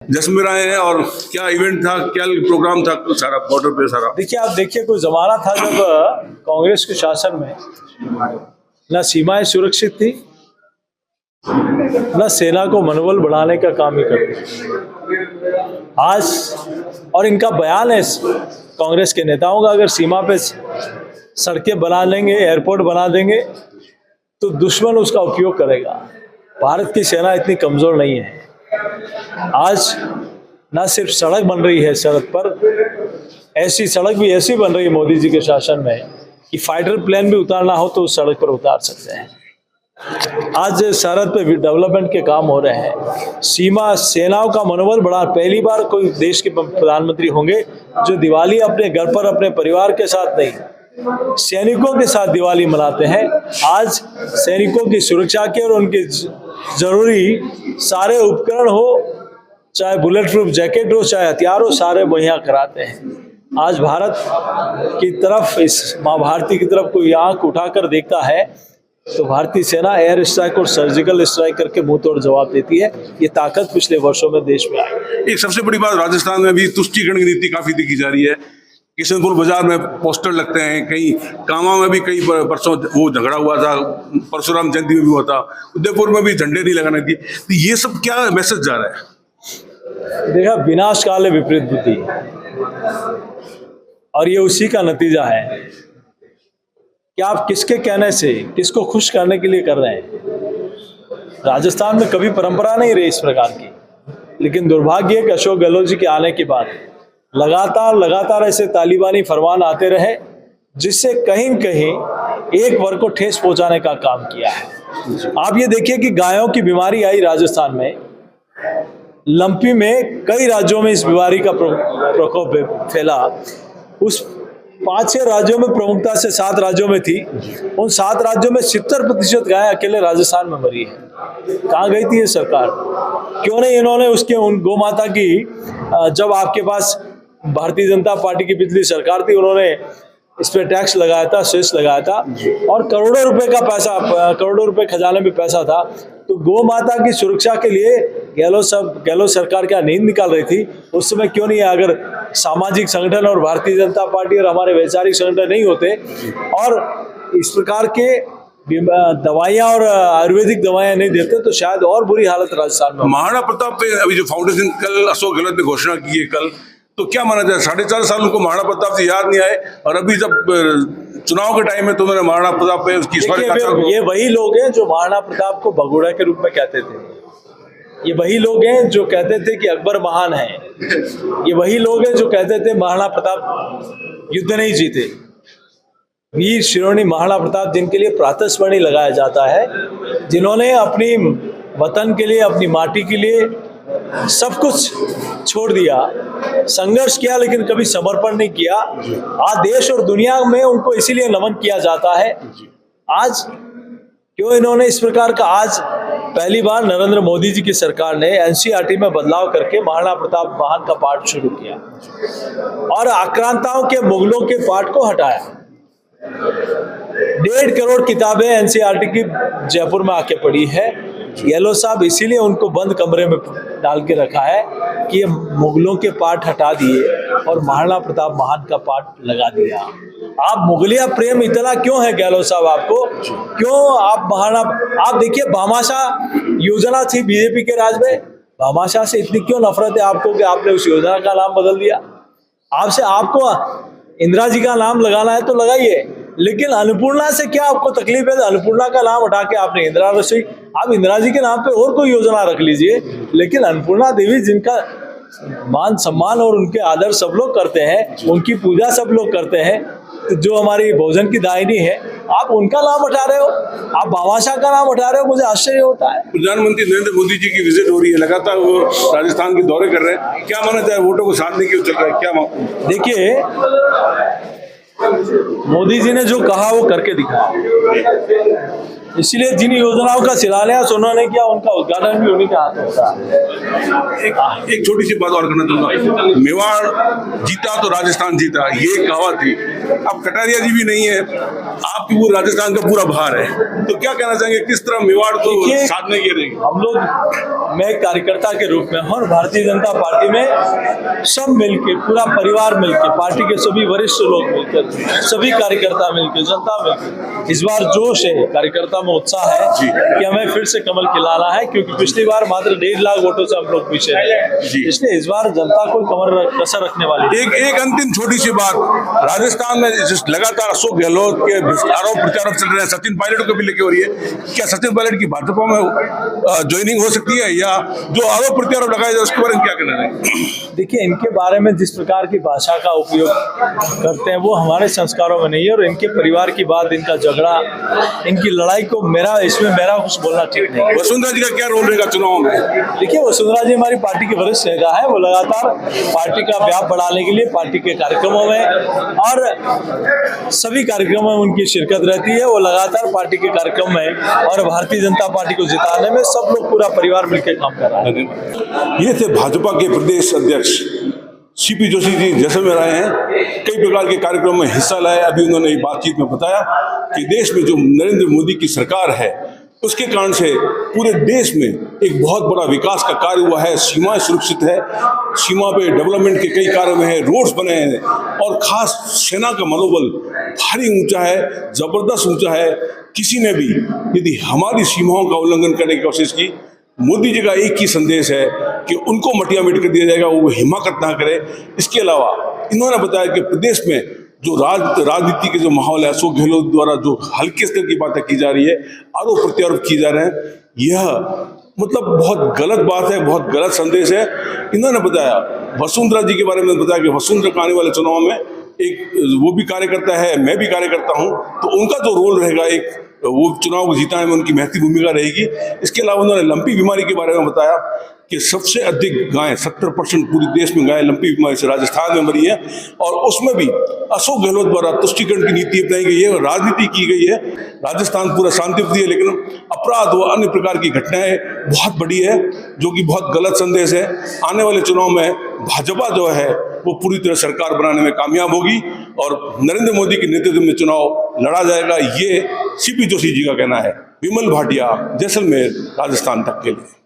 जश्मीर आए हैं और क्या इवेंट था, क्या प्रोग्राम था, कुछ सारा बॉर्डर पे सारा। देखिए कोई जमाना था जब कांग्रेस के शासन में न सीमाएं सुरक्षित थी, न सेना को मनोबल बढ़ाने का काम ही करते। आज और इनका बयान है कांग्रेस के नेताओं का, अगर सीमा पे सड़कें बना लेंगे, एयरपोर्ट बना देंगे तो दुश्मन उसका उपयोग करेगा। भारत की सेना इतनी कमजोर नहीं है। आज न सिर्फ सड़क बन रही है सरहद पर, ऐसी सड़क भी ऐसी बन रही है मोदी जी के शासन में कि फाइटर प्लेन भी उतारना हो तो उस सड़क पर उतार सकते हैं। आज सरहद पे डेवलपमेंट के काम हो रहे हैं। सीमा सेनाओं का मनोबल बढ़ा। पहली बार कोई देश के प्रधानमंत्री होंगे जो दिवाली अपने घर पर अपने परिवार के साथ नहीं, सैनिकों के साथ दिवाली मनाते हैं। आज सैनिकों की सुरक्षा के और उनके जरूरी सारे उपकरण हो, चाहे बुलेट प्रूफ जैकेट हो, चाहे हथियार हो, सारे मुहैया कराते हैं। आज भारत की तरफ, इस माँ भारती की तरफ कोई आंख उठाकर देखता है तो भारतीय सेना एयर स्ट्राइक और सर्जिकल स्ट्राइक करके मुंह तोड़ जवाब देती है। ये ताकत पिछले वर्षों में देश में आई। एक सबसे बड़ी बात, राजस्थान में भी तुष्टीकरण की नीति काफी देखी जा रही है। किशनपुर बाजार में पोस्टर लगते हैं, कहीं कामा में भी कई परसों वो झगड़ा हुआ था, परशुराम जयंती में भी हुआ था, उदयपुर में भी झंडे नहीं लगाने की। तो ये सब क्या मैसेज जा रहा है? देखा, विनाश काले विपरीत बुद्धि, और ये उसी का नतीजा है कि आप किसके कहने से किसको खुश करने के लिए कर रहे हैं। राजस्थान में कभी परंपरा नहीं रही इस प्रकार की, लेकिन दुर्भाग्य है कि अशोक गहलोत जी के आने के बाद लगातार ऐसे तालिबानी फरमान आते रहे, जिससे कहीं कहीं एक वर्ग को ठेस पहुंचाने का काम किया है। आप ये देखिए कि गायों की बीमारी आई राजस्थान में, लंपी में कई राज्यों में इस बीमारी का प्रकोप फैला। उस 5-6 राज्यों में प्रमुखता से 7 राज्यों में थी। उन 7 राज्यों में 70% गाय अकेले राजस्थान में मरी है। कहाँ गई थी ये सरकार? क्यों नहीं इन्होंने उसके उन गौ माता की, जब आपके पास भारतीय जनता पार्टी की पिछली सरकार थी, उन्होंने इस पे टैक्स लगाया था, सेस लगाया था, और करोड़ों रुपए खजाने में पैसा था। तो गौ माता की सुरक्षा के लिए गहलोत सरकार क्या नींद निकाल रही थी उस समय? क्यों नहीं? अगर सामाजिक संगठन और भारतीय जनता पार्टी और हमारे वैचारिक संगठन नहीं होते और इस प्रकार के दवाइयां और आयुर्वेदिक दवाइयां नहीं देते तो शायद और बुरी हालत राजस्थान में। महाराणा प्रताप पे अभी जो फाउंडेशन कल अशोक गहलोत ने घोषणा की है कल, तो क्या माना जाए? 4.5 साल उनको महाराणा प्रताप से याद नहीं आए, और अभी जब चुनाव के टाइम में तो उन्होंने महाराणा प्रताप पे उसकी ये वही लोग हैं जो महाराणा प्रताप को भगोड़ा के रूप में कहते थे। ये वही लोग हैं जो कहते थे कि अकबर महान है। ये वही लोग हैं जो कहते थे महाराणा प्रताप युद्ध नहीं जीते। वीर शिरोमणि महाराणा प्रताप, जिनके लिए प्रातः स्मरणीय लगाया जाता है, जिन्होंने अपनी वतन के लिए, अपनी माटी के लिए सब कुछ छोड़ दिया, संघर्ष किया, लेकिन कभी समर्पण नहीं किया। आज देश और दुनिया में उनको इसीलिए नमन किया जाता है। आज क्यों इन्होंने इस प्रकार का, आज पहली बार नरेंद्र मोदी जी की सरकार ने एनसीईआरटी में बदलाव करके महाराणा प्रताप महान का पाठ शुरू किया और आक्रांताओं के, मुगलों के पाठ को हटाया। 1.5 करोड़ किताबें एनसीईआरटी की जयपुर में आके पड़ी है। गहलोत साहब इसीलिए उनको बंद कमरे में डाल के रखा है कि ये मुगलों के पाठ हटा दिए और महाराणा प्रताप महान का पाठ लगा दिया। आप मुगलिया प्रेम इतना क्यों है गहलोत साहब आपको? क्यों आप देखिए, भामाशाह योजना थी बीजेपी के राज में, भामाशाह से इतनी क्यों नफरत है आपको कि आपने उस योजना का नाम बदल दिया? आपको इंदिरा जी का नाम लगाना है तो लगाइए, लेकिन अन्नपूर्णा से क्या आपको तकलीफ है? अन्नपूर्णा का नाम हटा के आपने इंदिरा रसोई, आप इंदिरा जी के नाम पे और कोई योजना रख लीजिए, लेकिन अन्नपूर्णा देवी, जिनका मान सम्मान और उनके आदर सब लोग करते हैं, उनकी पूजा सब लोग करते हैं, तो जो हमारी भोजन की दायनी है, आप उनका नाम हटा रहे हो, आप भामाशाह का नाम हटा रहे हो। मुझे आश्चर्य होता है। प्रधानमंत्री नरेंद्र मोदी जी की विजिट हो रही है, लगातार वो राजस्थान के दौरे कर रहे हैं। क्या माना जाए, वोटों को साधने क्यों चल रहा है? क्या देखिए, मोदी जी ने जो कहा वो करके दिखाया, इसलिए जिन योजनाओं का शिलान्यास उन्होंने किया, उनका उद्घाटन भी उन्हीं के हाथ में होता है। एक छोटी सी बात और करना चाहूंगा। मेवाड़ जीता तो राजस्थान जीता, ये कहावत थी, अब कटारिया जी भी नहीं है, आपकी वो राजस्थान का पूरा भार है, तो क्या कहना चाहेंगे किस तरह मेवाड़ को देखिए, साधने के लिए? हम लोग, मैं एक कार्यकर्ता के रूप में और भारतीय जनता पार्टी में सब मिलके, पूरा परिवार मिलके, पार्टी के सभी वरिष्ठ लोग मिलकर, सभी कार्यकर्ता मिलकर, जनता मिलकर, इस बार जोश है, कार्यकर्ता में उत्साह है कि हमें फिर से कमल खिलाना है, क्योंकि पिछली बार मात्र 1.5 लाख वोटों से हम लोग पीछे रहे। इसलिए इस बार जनता को कमर कसर रखने वाली। एक अंतिम छोटी सी बात, राजस्थान में लगातार अशोक गहलोत के आरोप प्रत्यारोप चल रहे हैं, सचिन पायलट को भी लेके हो रही है, क्या सचिन पायलट की भाजपा में ज्वाइनिंग हो सकती है, या जो आरोप प्रत्यारोप लगाए जाए उसके बारे में क्या कहना है? देखिए, इनके बारे में जिस प्रकार की भाषा का उपयोग करते हैं वो हमारे संस्कारों में नहीं है, और इनके परिवार की बात, इनका झगड़ा, इनकी लड़ाई को इसमें मेरा कुछ बोलना ठीक नहीं है। वसुंधरा जी का क्या रोल रहेगा चुनाव में? देखिए, वसुंधरा जी हमारी पार्टी के वरिष्ठ नेता है, वो लगातार पार्टी का व्याप बढ़ाने के लिए पार्टी के कार्यक्रमों में और सभी कार्यक्रमों में उनकी शिरकत रहती है। वो लगातार पार्टी के कार्यक्रम में और भारतीय जनता पार्टी को जिताने में सब लोग, पूरा परिवार मिलकर काम कर रहा है। ये थे भाजपा के प्रदेश अध्यक्ष सीपी जोशी जी जैसलमेर आए हैं, कई प्रकार के कार्यक्रम में हिस्सा लाया। अभी उन्होंने बातचीत में बताया कि देश में जो नरेंद्र मोदी की सरकार है उसके कारण से पूरे देश में एक बहुत बड़ा विकास का कार्य हुआ है, सीमाएं सुरक्षित है, सीमा पे डेवलपमेंट के कई कार्य में है, रोड्स बने हैं, और खास सेना का मनोबल भारी ऊंचा है, जबरदस्त ऊंचा है। किसी ने भी यदि हमारी सीमाओं का उल्लंघन करने की कोशिश की, मोदी जी का एक ही संदेश है कि उनको मटिया मिट कर दिया जाएगा, वो हिम्मत ना करे। इसके अलावा इन्होंने बताया कि प्रदेश में जो राजनीति के जो माहौल है, अशोक गहलोत द्वारा जो हल्के स्तर की बातें की जा रही है, आरोप प्रत्यारोप किए जा रहे हैं, यह मतलब बहुत गलत बात है, बहुत गलत संदेश है। इन्होंने बताया, वसुंधरा जी के बारे में बताया कि वसुंधरा का आने वाले चुनाव में एक वो भी कार्यकर्ता है, मैं भी कार्यकर्ता हूँ, तो उनका जो रोल रहेगा, एक वो चुनाव को जीताने में उनकी महत्वपूर्ण भूमिका रहेगी। इसके अलावा उन्होंने लंपी बीमारी के बारे में बताया कि सबसे अधिक गायें, 70% पूरे देश में गायें लंपी बीमारी से राजस्थान में मरी है, और उसमें भी अशोक गहलोत द्वारा तुष्टीकरण की नीति अपनाई गई है, राजनीति की गई है। राजस्थान पूरा शांतिप्रिय है, लेकिन अपराध व अन्य प्रकार की घटनाएं बहुत बड़ी है, जो कि बहुत गलत संदेश है। आने वाले चुनाव में भाजपा जो है वो पूरी तरह सरकार बनाने में कामयाब होगी और नरेंद्र मोदी के नेतृत्व में चुनाव लड़ा जाएगा, ये सीपी जोशी जी का कहना है। विमल भाटिया, जैसलमेर, राजस्थान तक के लिए।